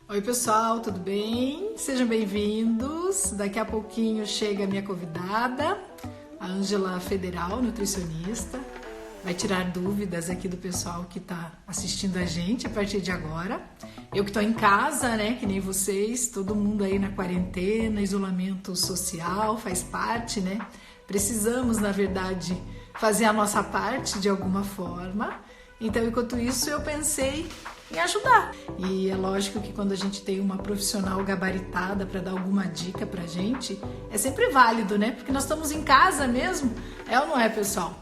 Oi, pessoal, tudo bem? Sejam bem-vindos. Daqui a pouquinho chega a minha convidada, a Ângela Federal, nutricionista. Vai tirar dúvidas aqui do pessoal que está assistindo a gente a partir de agora. Eu que estou em casa, né, que nem vocês, todo mundo aí na quarentena, isolamento social, faz parte, né? Precisamos, na verdade, fazer a nossa parte de alguma forma. Então, enquanto isso, eu pensei em ajudar. E é lógico que quando a gente tem uma profissional gabaritada para dar alguma dica pra gente, é sempre válido, né? Porque nós estamos em casa mesmo, é ou não é, pessoal?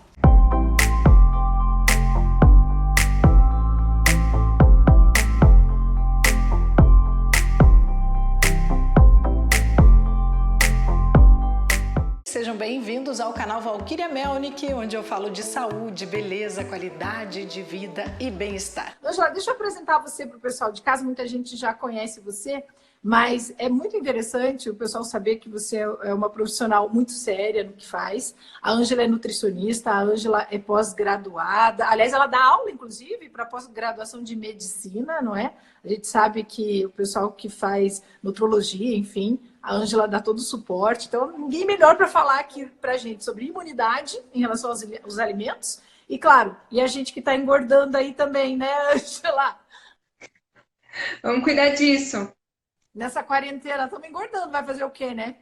Sejam bem-vindos ao canal Valquíria Melnick, onde eu falo de saúde, beleza, qualidade de vida e bem-estar. Ângela, deixa eu apresentar você para o pessoal de casa. Muita gente já conhece você, mas é muito interessante o pessoal saber que você é uma profissional muito séria no que faz. A Ângela é nutricionista, a Ângela é pós-graduada. Aliás, ela dá aula, inclusive, para pós-graduação de medicina, não é? A gente sabe que o pessoal que faz nutrologia, enfim, a Ângela dá todo o suporte. Então, ninguém melhor para falar aqui para a gente sobre imunidade em relação aos alimentos. E, claro, e a gente que está engordando aí também, né, Ângela? Vamos cuidar disso. Nessa quarentena, estamos engordando. Vai fazer o quê, né?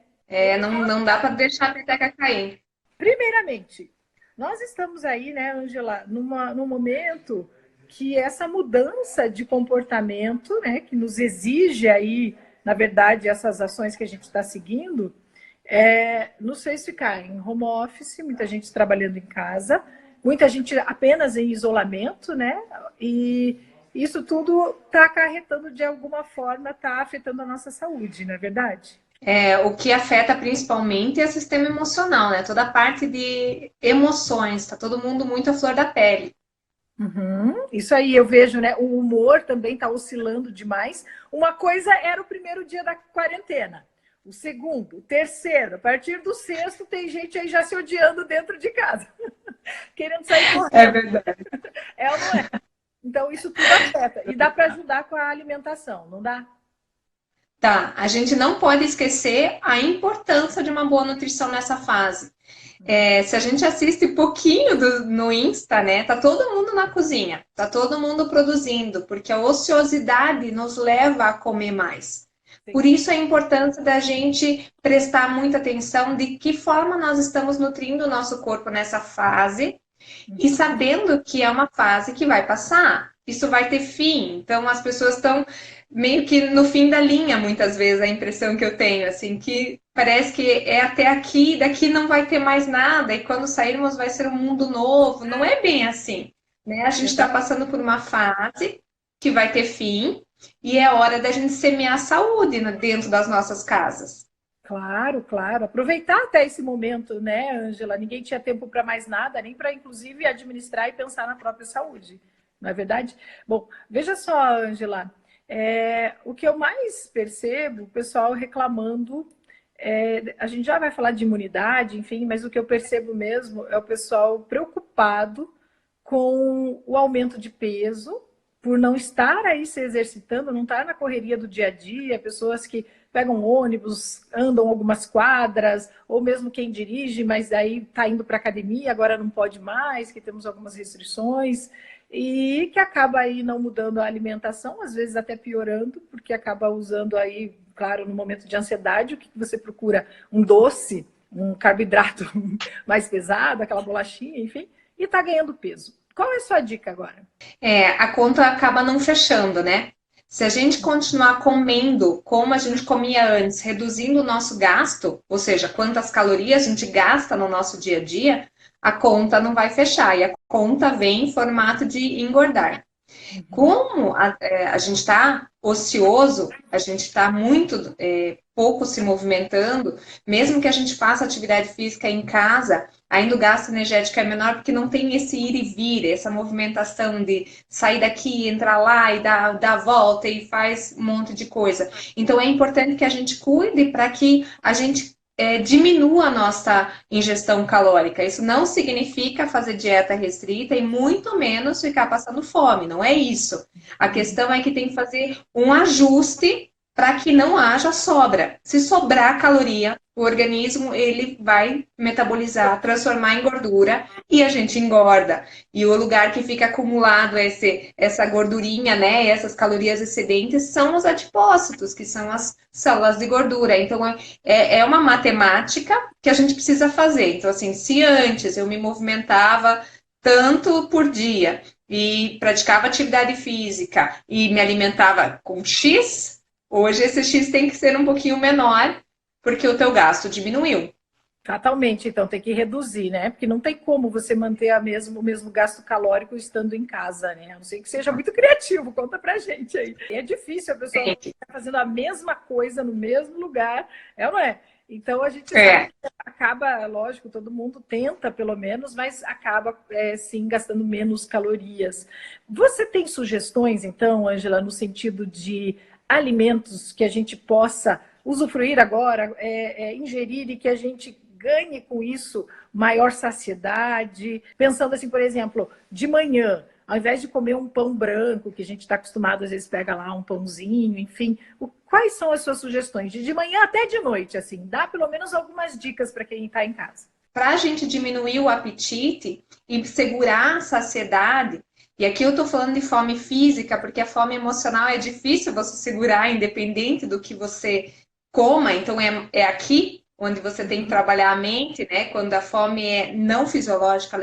Não dá para deixar a peteca cair. Primeiramente, nós estamos aí, né, Ângela, num momento que essa mudança de comportamento, né, que nos exige aí, na verdade, essas ações que a gente está seguindo, nos fez ficar em home office, muita gente trabalhando em casa, muita gente apenas em isolamento, né? E isso tudo está acarretando de alguma forma, está afetando a nossa saúde, não é verdade? O que afeta principalmente é o sistema emocional, né? Toda a parte de emoções, tá todo mundo muito à flor da pele. Uhum. Isso aí, eu vejo, né? O humor também está oscilando demais. Uma coisa era o primeiro dia da quarentena, o segundo, o terceiro, a partir do sexto, tem gente aí já se odiando dentro de casa, querendo sair É correndo. verdade. É ou não é? Então, isso tudo afeta. E dá para ajudar com a alimentação, não dá? Tá, a gente não pode esquecer a importância de uma boa nutrição nessa fase. Se a gente assiste pouquinho no Insta, né? Tá todo mundo na cozinha, tá todo mundo produzindo, porque a ociosidade nos leva a comer mais. Sim. Por isso a importância da gente prestar muita atenção de que forma nós estamos nutrindo o nosso corpo nessa fase e sabendo que é uma fase que vai passar. Isso vai ter fim. Então as pessoas estão meio que no fim da linha, muitas vezes, a impressão que eu tenho, assim, que parece que é até aqui, daqui não vai ter mais nada, e quando sairmos vai ser um mundo novo. Não é bem assim, né? A gente está Exato. passando por uma fase que vai ter fim, e é hora da gente semear saúde dentro das nossas casas. Claro, claro. Aproveitar até esse momento, né, Ângela? Ninguém tinha tempo para mais nada, nem para, inclusive, administrar e pensar na própria saúde. Não é verdade? Bom, veja só, Ângela. O que eu mais percebo, o pessoal reclamando, a gente já vai falar de imunidade, enfim, mas o que eu percebo mesmo é o pessoal preocupado com o aumento de peso, por não estar aí se exercitando, não estar na correria do dia a dia, pessoas que pegam ônibus, andam algumas quadras, ou mesmo quem dirige, mas aí está indo para a academia, agora não pode mais, que temos algumas restrições, e que acaba aí não mudando a alimentação, às vezes até piorando, porque acaba usando aí, claro, no momento de ansiedade, o que você procura? Um doce, um carboidrato mais pesado, aquela bolachinha, enfim, e está ganhando peso. Qual é a sua dica agora? A conta acaba não fechando, né? Se a gente continuar comendo como a gente comia antes, reduzindo o nosso gasto, ou seja, quantas calorias a gente gasta no nosso dia a dia, a conta não vai fechar e a conta vem em formato de engordar. Uhum. Como a gente está ocioso, a gente está muito pouco se movimentando, mesmo que a gente faça atividade física em casa, ainda o gasto energético é menor porque não tem esse ir e vir, essa movimentação de sair daqui, entrar lá e dar a volta e faz um monte de coisa. Então é importante que a gente cuide para que a gente diminua a nossa ingestão calórica. Isso não significa fazer dieta restrita e muito menos ficar passando fome, não é isso. A questão é que tem que fazer um ajuste para que não haja sobra. Se sobrar caloria, o organismo ele vai metabolizar, transformar em gordura e a gente engorda. E o lugar que fica acumulado essa gordurinha, né, essas calorias excedentes, são os adipócitos, que são as células de gordura. Então, é uma matemática que a gente precisa fazer. Então, assim, se antes eu me movimentava tanto por dia e praticava atividade física e me alimentava com X, hoje esse X tem que ser um pouquinho menor, porque o teu gasto diminuiu. Fatalmente, então, tem que reduzir, né? Porque não tem como você manter o mesmo gasto calórico estando em casa, né? A não ser que seja muito criativo, conta pra gente aí. É difícil a pessoa estar fazendo a mesma coisa no mesmo lugar, não é? Então, a gente sabe que acaba, lógico, todo mundo tenta, pelo menos, mas acaba, sim, gastando menos calorias. Você tem sugestões, então, Ângela, no sentido de alimentos que a gente possa usufruir agora, ingerir e que a gente ganhe com isso maior saciedade? Pensando assim, por exemplo, de manhã, ao invés de comer um pão branco, que a gente está acostumado, às vezes pega lá um pãozinho, enfim, quais são as suas sugestões? De manhã até de noite, assim, dá pelo menos algumas dicas para quem está em casa. Para a gente diminuir o apetite e segurar a saciedade, e aqui eu estou falando de fome física, porque a fome emocional é difícil você segurar, independente do que você coma, então é aqui onde você tem que trabalhar a mente, né? Quando a fome é não fisiológica,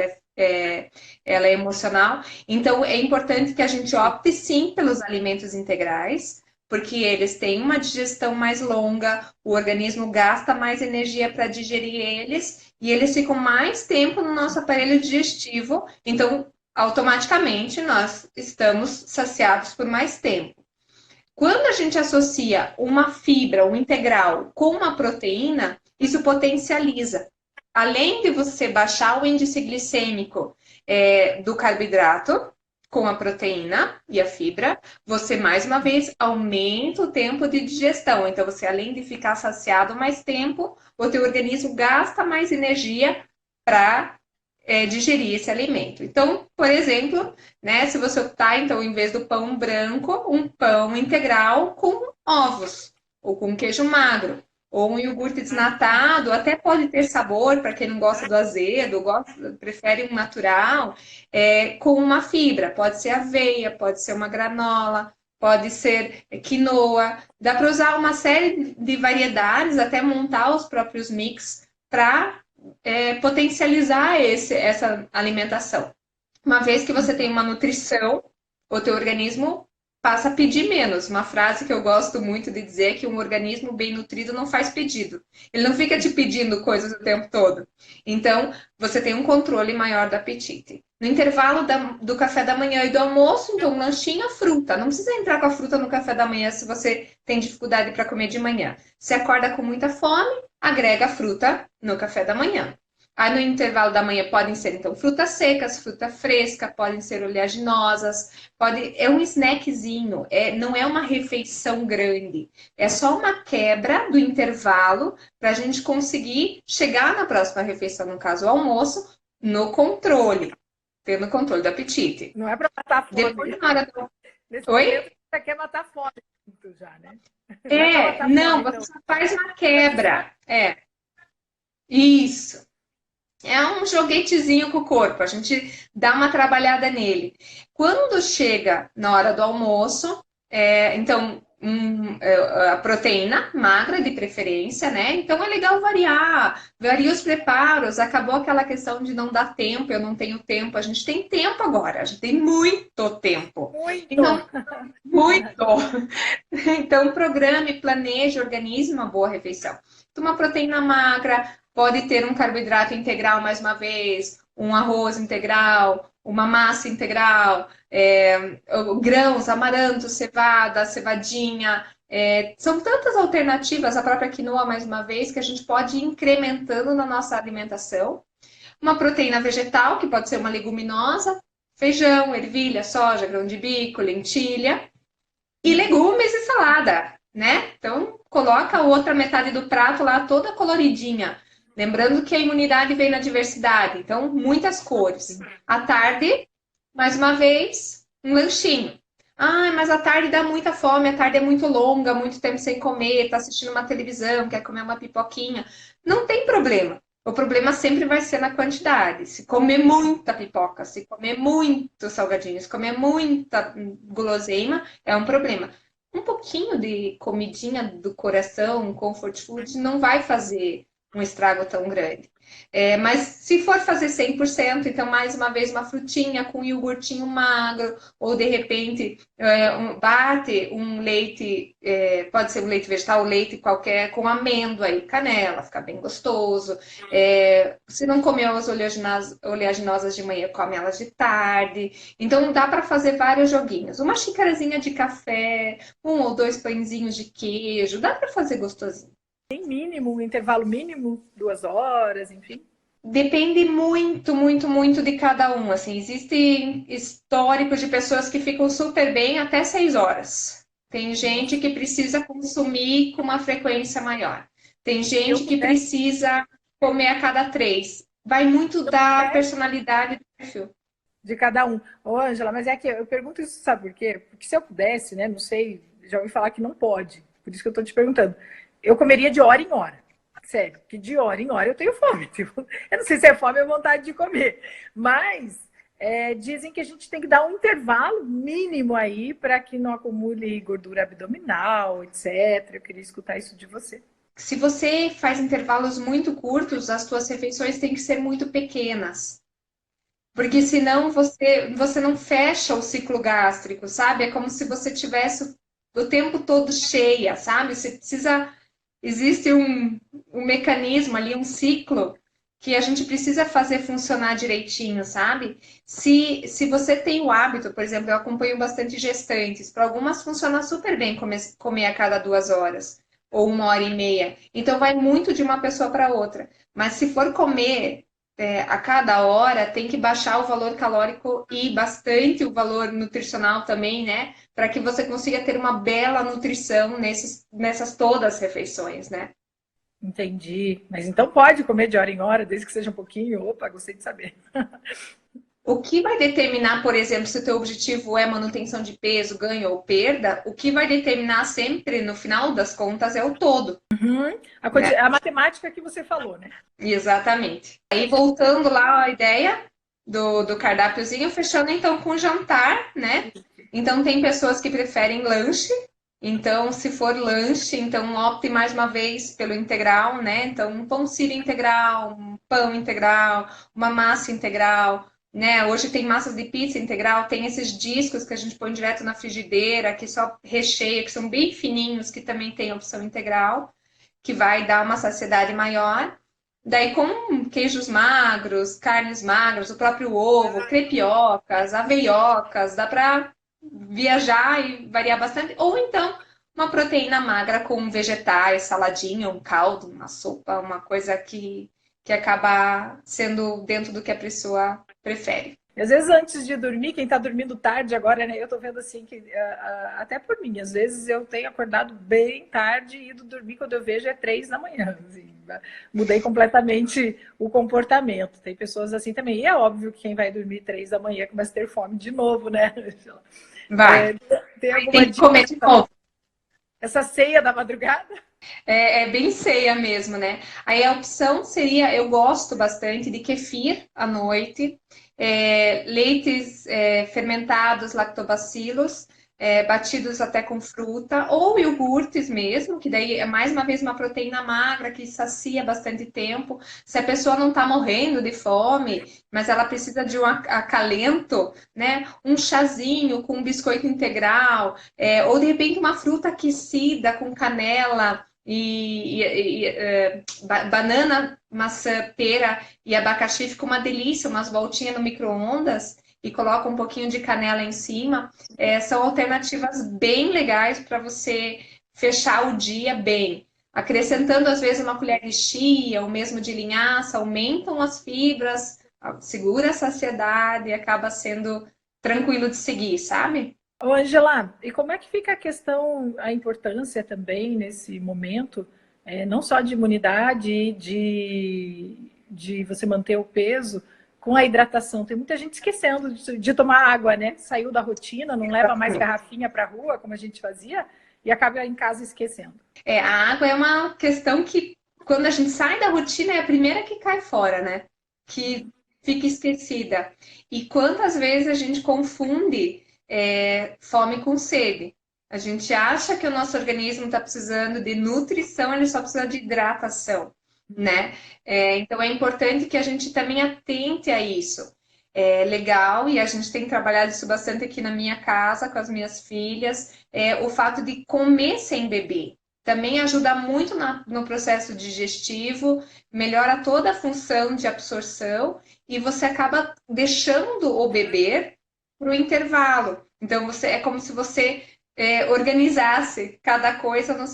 ela é emocional. Então, é importante que a gente opte, sim, pelos alimentos integrais, porque eles têm uma digestão mais longa, o organismo gasta mais energia para digerir eles, e eles ficam mais tempo no nosso aparelho digestivo, então, automaticamente, nós estamos saciados por mais tempo. Quando a gente associa uma fibra, um integral, com uma proteína, isso potencializa. Além de você baixar o índice glicêmico do carboidrato com a proteína e a fibra, você, mais uma vez, aumenta o tempo de digestão. Então, você, além de ficar saciado mais tempo, o teu organismo gasta mais energia para digerir esse alimento. Então, por exemplo, né, se você optar, então, em vez do pão branco, um pão integral com ovos, ou com queijo magro, ou um iogurte desnatado, até pode ter sabor, para quem não gosta do azedo, prefere um natural, com uma fibra, pode ser aveia, pode ser uma granola, pode ser quinoa, dá para usar uma série de variedades, até montar os próprios mix para potencializar essa alimentação. Uma vez que você tem uma nutrição, o teu organismo passa a pedir menos. Uma frase que eu gosto muito de dizer é que um organismo bem nutrido não faz pedido. Ele não fica te pedindo coisas o tempo todo. Então, você tem um controle maior do apetite. No intervalo do café da manhã e do almoço, então, um lanchinho, fruta. Não precisa entrar com a fruta no café da manhã se você tem dificuldade para comer de manhã. Se acorda com muita fome, agrega a fruta no café da manhã. Aí no intervalo da manhã podem ser, então, frutas secas, fruta fresca, podem ser oleaginosas, é um snackzinho, não é uma refeição grande. É só uma quebra do intervalo para a gente conseguir chegar na próxima refeição, no caso o almoço, no controle, tendo controle do apetite. Não é para matar a fome. Depois, na hora do... Nesse momento, você quer matar a fome já, né? Não, você só faz uma quebra. Isso. É um joguetezinho com o corpo, a gente dá uma trabalhada nele. Quando chega na hora do almoço, então, a proteína magra de preferência, né? Então é legal varia os preparos. Acabou aquela questão de não dar tempo, eu não tenho tempo. A gente tem tempo agora, a gente tem muito tempo. Então, muito! Então, programe, planeje, organize uma boa refeição. Então, uma proteína magra. Pode ter um carboidrato integral, mais uma vez, um arroz integral, uma massa integral, grãos, amaranto, cevada, cevadinha. São tantas alternativas, a própria quinoa, mais uma vez, que a gente pode ir incrementando na nossa alimentação. Uma proteína vegetal, que pode ser uma leguminosa, feijão, ervilha, soja, grão de bico, lentilha. E legumes e salada, né? Então, coloca a outra metade do prato lá toda coloridinha. Lembrando que a imunidade vem na diversidade, então muitas cores. À tarde, mais uma vez, um lanchinho. Ah, mas à tarde dá muita fome, a tarde é muito longa, muito tempo sem comer, tá assistindo uma televisão, quer comer uma pipoquinha. Não tem problema. O problema sempre vai ser na quantidade. Se comer muita pipoca, se comer muito salgadinho, se comer muita guloseima, é um problema. Um pouquinho de comidinha do coração, um comfort food, não vai fazer um estrago tão grande. Mas se for fazer 100%, então mais uma vez uma frutinha com iogurtinho magro, ou de repente bate um leite, pode ser um leite vegetal, leite qualquer, com amêndoa e canela, fica bem gostoso. Se não comeu as oleaginosas de manhã, come elas de tarde. Então dá para fazer vários joguinhos. Uma xicarazinha de café, 1 ou 2 pãezinhos de queijo, dá para fazer gostosinho. Tem mínimo, um intervalo mínimo, 2 horas, enfim? Depende muito, muito, muito de cada um. Assim, existe históricos de pessoas que ficam super bem até 6 horas. Tem gente que precisa consumir com uma frequência maior. Tem gente que precisa comer a cada 3. Vai muito da personalidade do perfil. De cada um. Ô, Ângela, mas é que eu pergunto isso, sabe por quê? Porque se eu pudesse, né, não sei, já ouvi falar que não pode. Por isso que eu tô te perguntando. Eu comeria de hora em hora. Sério, que de hora em hora eu tenho fome. Tipo, eu não sei se é fome ou vontade de comer. Mas dizem que a gente tem que dar um intervalo mínimo aí para que não acumule gordura abdominal, etc. Eu queria escutar isso de você. Se você faz intervalos muito curtos, as suas refeições têm que ser muito pequenas. Porque senão você não fecha o ciclo gástrico, sabe? É como se você tivesse o tempo todo cheia, sabe? Você precisa. Existe um mecanismo ali, um ciclo que a gente precisa fazer funcionar direitinho, sabe? Se você tem o hábito, por exemplo, eu acompanho bastante gestantes, para algumas funciona super bem comer a cada 2 horas ou 1 hora e meia. Então vai muito de uma pessoa para outra. Mas se for comer a cada hora, tem que baixar o valor calórico e bastante o valor nutricional também, né? Para que você consiga ter uma bela nutrição nessas todas as refeições, né? Entendi. Mas então pode comer de hora em hora, desde que seja um pouquinho. Opa, gostei de saber. O que vai determinar, por exemplo, se o teu objetivo é manutenção de peso, ganho ou perda, o que vai determinar sempre, no final das contas, é o todo. Uhum. Né? A matemática que você falou, né? Exatamente. Aí, voltando lá à ideia do cardápiozinho, fechando então com o jantar, né? Então, tem pessoas que preferem lanche. Então, se for lanche, então opte mais uma vez pelo integral, né? Então, um pão sírio integral, um pão integral, uma massa integral, né? Hoje tem massas de pizza integral, tem esses discos que a gente põe direto na frigideira, que só recheia, que são bem fininhos, que também tem opção integral, que vai dar uma saciedade maior. Daí com queijos magros, carnes magras, o próprio ovo, crepiocas, aveiocas, dá para viajar e variar bastante. Ou então uma proteína magra com vegetais, saladinha, um caldo, uma sopa, uma coisa que acaba sendo dentro do que a pessoa prefere. E às vezes antes de dormir, quem está dormindo tarde agora, né? Eu tô vendo assim que até por mim, às vezes eu tenho acordado bem tarde e ido dormir quando eu vejo é 3 da manhã. Assim, mudei completamente o comportamento. Tem pessoas assim também. E é óbvio que quem vai dormir 3 da manhã começa a ter fome de novo, né? Vai. Tem alguma Tem que comer de novo. Essa ceia da madrugada? É bem ceia mesmo, né? Aí a opção seria, eu gosto bastante de kefir à noite, leites fermentados, lactobacilos, batidos até com fruta, ou iogurtes mesmo, que daí é mais uma vez uma proteína magra que sacia bastante tempo. Se a pessoa não está morrendo de fome, mas ela precisa de um acalento, né? Um chazinho com um biscoito integral, ou de repente uma fruta aquecida com canela banana, maçã, pera e abacaxi, fica uma delícia, umas voltinhas no micro-ondas e coloca um pouquinho de canela em cima. São alternativas bem legais para você fechar o dia bem. Acrescentando, às vezes, uma colher de chia ou mesmo de linhaça, aumentam as fibras, segura a saciedade e acaba sendo tranquilo de seguir, sabe? Ô, Angela, e como é que fica a questão, a importância também nesse momento, não só de imunidade, de você manter o peso, com a hidratação? Tem muita gente esquecendo de tomar água, né? Saiu da rotina, não leva mais garrafinha para a rua, como a gente fazia, e acaba em casa esquecendo. A água é uma questão que, quando a gente sai da rotina, é a primeira que cai fora, né? Que fica esquecida. E quantas vezes a gente confunde fome com sede? A gente acha que o nosso organismo está precisando de nutrição, ele só precisa de hidratação, né? Então é importante que a gente também atente a isso. É legal, e a gente tem trabalhado isso bastante aqui na minha casa, com as minhas filhas, o fato de comer sem beber. Também ajuda muito no processo digestivo, melhora toda a função de absorção e você acaba deixando o beber para o intervalo. Então, é como se você organizasse cada coisa no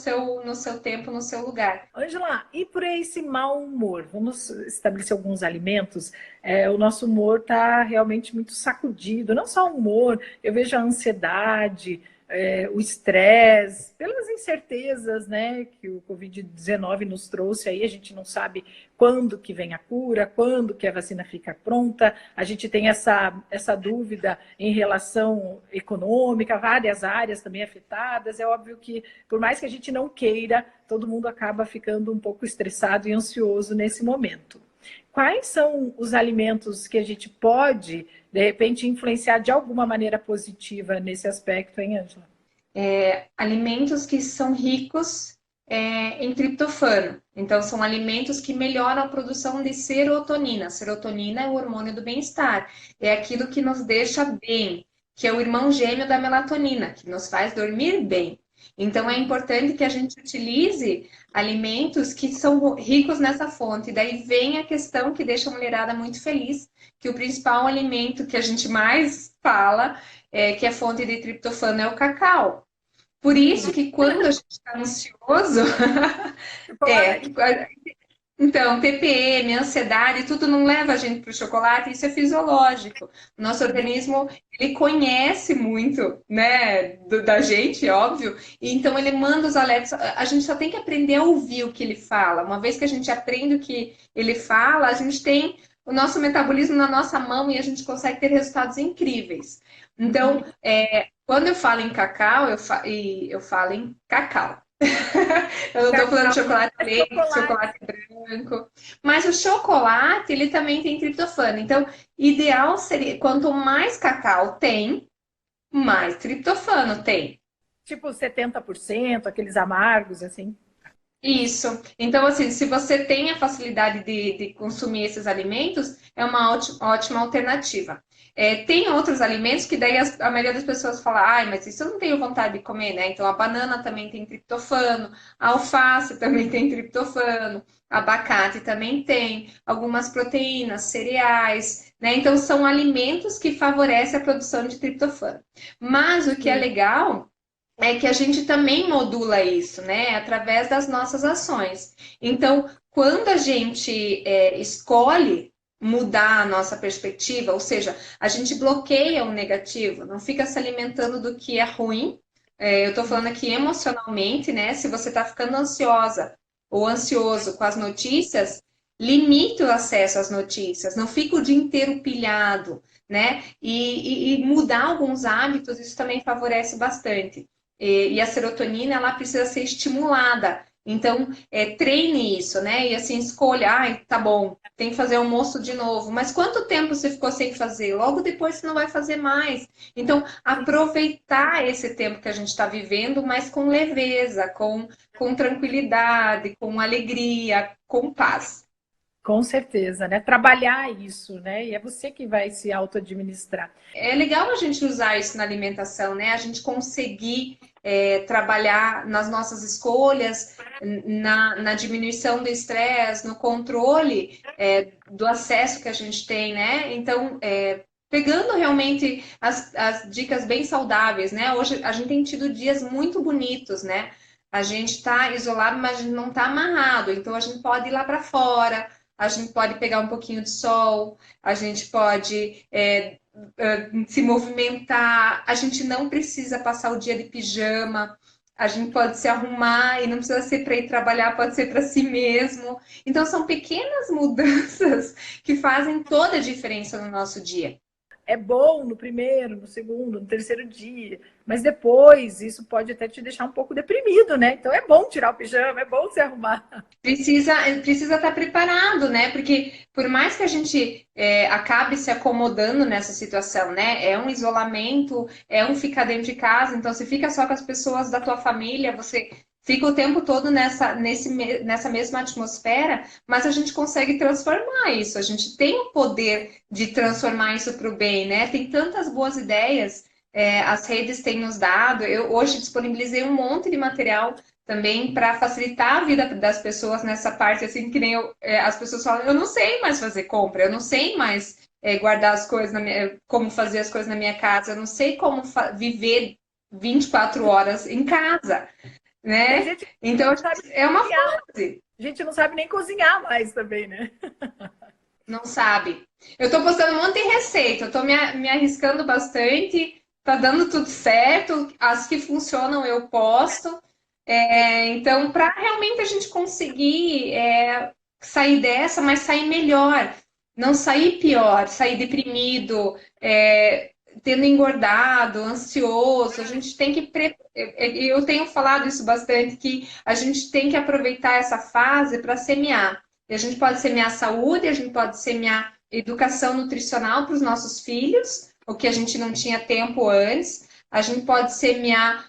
seu tempo, no seu lugar. Angela, e por esse mau humor? Vamos estabelecer alguns alimentos. O nosso humor está realmente muito sacudido. Não só o humor, eu vejo a ansiedade, o estresse, pelas incertezas, né, que o Covid-19 nos trouxe aí. A gente não sabe quando que vem a cura, quando que a vacina fica pronta. A gente tem essa dúvida em relação econômica, várias áreas também afetadas. É óbvio que, por mais que a gente não queira, todo mundo acaba ficando um pouco estressado e ansioso nesse momento. Quais são os alimentos que a gente pode, de repente, influenciar de alguma maneira positiva nesse aspecto, hein, Ângela? Alimentos que são ricos em triptofano. Então, são alimentos que melhoram a produção de serotonina. Serotonina é o hormônio do bem-estar. É aquilo que nos deixa bem, que é o irmão gêmeo da melatonina, que nos faz dormir bem. Então, é importante que a gente utilize alimentos que são ricos nessa fonte. Daí vem a questão que deixa a mulherada muito feliz, que o principal alimento que a gente mais fala, que é fonte de triptofano, é o cacau. Por isso que quando a gente está ansioso, é, Chocolate. então, TPM, ansiedade, tudo não leva a gente para o chocolate, isso é fisiológico. O nosso organismo, ele conhece muito, né, da gente, óbvio, e então ele manda os alertas. A gente só tem que aprender a ouvir o que ele fala. Uma vez que a gente aprende o que ele fala, a gente tem o nosso metabolismo na nossa mão e a gente consegue ter resultados incríveis. Então, quando eu falo em cacau, eu falo em cacau. Eu não estou falando de chocolate preto, chocolate branco. Mas o chocolate, ele também tem triptofano. Então, ideal seria, quanto mais cacau tem, mais triptofano tem. Tipo 70%, aqueles amargos, assim. Isso. Então, assim, se você tem a facilidade de consumir esses alimentos, é uma ótima alternativa. Tem outros alimentos que daí a maioria das pessoas fala, ai, mas isso eu não tenho vontade de comer, né? Então, a banana também tem triptofano, a alface também tem triptofano, abacate também tem, algumas proteínas, cereais, né? Então, são alimentos que favorecem a produção de triptofano. Mas o que é legal é que a gente também modula isso, né, através das nossas ações. Então, quando a gente escolhe mudar a nossa perspectiva, ou seja, a gente bloqueia o negativo, não fica se alimentando do que é ruim. Eu estou falando aqui emocionalmente, né? Se você está ficando ansiosa ou ansioso com as notícias, limite o acesso às notícias, não fica o dia inteiro pilhado, né? E mudar alguns hábitos, isso também favorece bastante. E a serotonina, ela precisa ser estimulada. Então, treine isso, né? E assim, escolha, ai, tá bom, tem que fazer almoço de novo. Mas quanto tempo você ficou sem fazer? Logo depois você não vai fazer mais. Então, aproveitar esse tempo que a gente está vivendo, mas com leveza, com tranquilidade, com alegria, com paz. Com certeza, né? Trabalhar isso, né? E é você que vai se auto-administrar. É legal a gente usar isso na alimentação, né? A gente conseguir trabalhar nas nossas escolhas, na diminuição do estresse, no controle do acesso que a gente tem, né? Então, pegando realmente as dicas bem saudáveis, né? Hoje a gente tem tido dias muito bonitos, né? A gente está isolado, mas a gente não está amarrado, então a gente pode ir lá para fora, a gente pode pegar um pouquinho de sol, a gente pode se movimentar, a gente não precisa passar o dia de pijama, a gente pode se arrumar e não precisa ser para ir trabalhar, pode ser para si mesmo. Então, são pequenas mudanças que fazem toda a diferença no nosso dia. É bom no primeiro, no segundo, no terceiro dia, mas depois isso pode até te deixar um pouco deprimido, né? Então é bom tirar o pijama, é bom se arrumar. Precisa estar preparado, né? Porque por mais que a gente acabe se acomodando nessa situação, né? É um isolamento, é um ficar dentro de casa, então você fica só com as pessoas da tua família, você fica o tempo todo nessa mesma atmosfera, mas a gente consegue transformar isso, a gente tem o poder de transformar isso para o bem, né? Tem tantas boas ideias, as redes têm nos dado, eu hoje disponibilizei um monte de material também para facilitar a vida das pessoas nessa parte, assim, que nem as pessoas falam, eu não sei mais fazer compra, eu não sei mais guardar as coisas, como fazer as coisas na minha casa, eu não sei como viver 24 horas em casa, Tem né? gente que Então, não sabe é uma cozinhar. fase. A gente não sabe nem cozinhar mais também, né? Não sabe. Eu tô postando um monte de receita, eu tô me arriscando bastante, tá dando tudo certo, as que funcionam eu posto. Então, para realmente a gente conseguir sair dessa, mas sair melhor, não sair pior, sair deprimido, tendo engordado, ansioso, a gente tem que. Eu tenho falado isso bastante, que a gente tem que aproveitar essa fase para semear. E a gente pode semear saúde, a gente pode semear educação nutricional para os nossos filhos, o que a gente não tinha tempo antes. A gente pode semear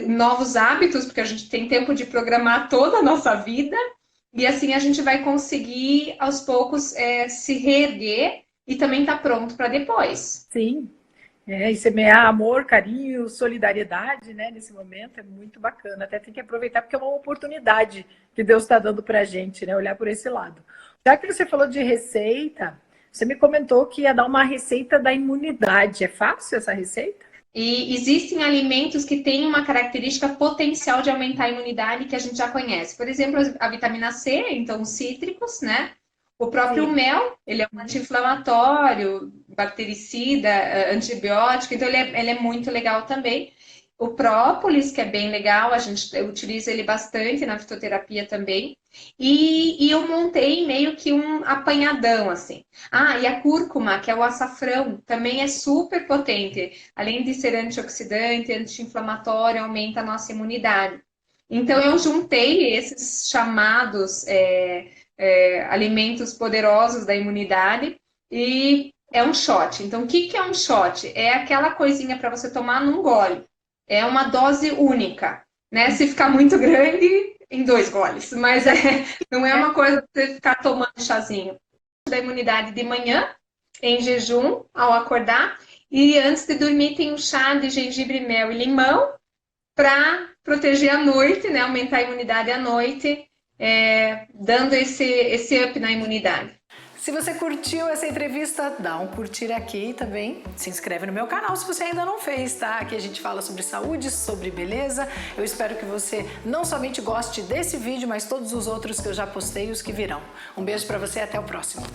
novos hábitos, porque a gente tem tempo de programar toda a nossa vida. E assim a gente vai conseguir, aos poucos, se reerguer e também estar pronto para depois. Sim. E semear amor, carinho, solidariedade, né? Nesse momento é muito bacana. Até tem que aproveitar porque é uma oportunidade que Deus está dando para a gente, né? Olhar por esse lado. Já que você falou de receita, você me comentou que ia dar uma receita da imunidade. É fácil essa receita? E existem alimentos que têm uma característica potencial de aumentar a imunidade que a gente já conhece. Por exemplo, a vitamina C, então os cítricos, né? O próprio Sim. mel, ele é um anti-inflamatório, bactericida, antibiótico, então ele é muito legal também. O própolis, que é bem legal, a gente utiliza ele bastante na fitoterapia também. E eu montei meio que um apanhadão, assim. Ah, e a cúrcuma, que é o açafrão, também é super potente. Além de ser antioxidante, anti-inflamatório, aumenta a nossa imunidade. Então, eu juntei esses chamados alimentos poderosos da imunidade e é um shot. Então, o que é um shot? É aquela coisinha para você tomar num gole. É uma dose única, né? Se ficar muito grande, em 2 goles. Mas não é uma coisa para você ficar tomando chazinho. Da imunidade de manhã, em jejum, ao acordar. E antes de dormir, tem o chá de gengibre, mel e limão para proteger a noite, né? Aumentar a imunidade à noite, dando esse up na imunidade. Se você curtiu essa entrevista, dá um curtir aqui também. Se inscreve no meu canal se você ainda não fez, tá? Aqui a gente fala sobre saúde, sobre beleza. Eu espero que você não somente goste desse vídeo, mas todos os outros que eu já postei e os que virão. Um beijo pra você e até o próximo.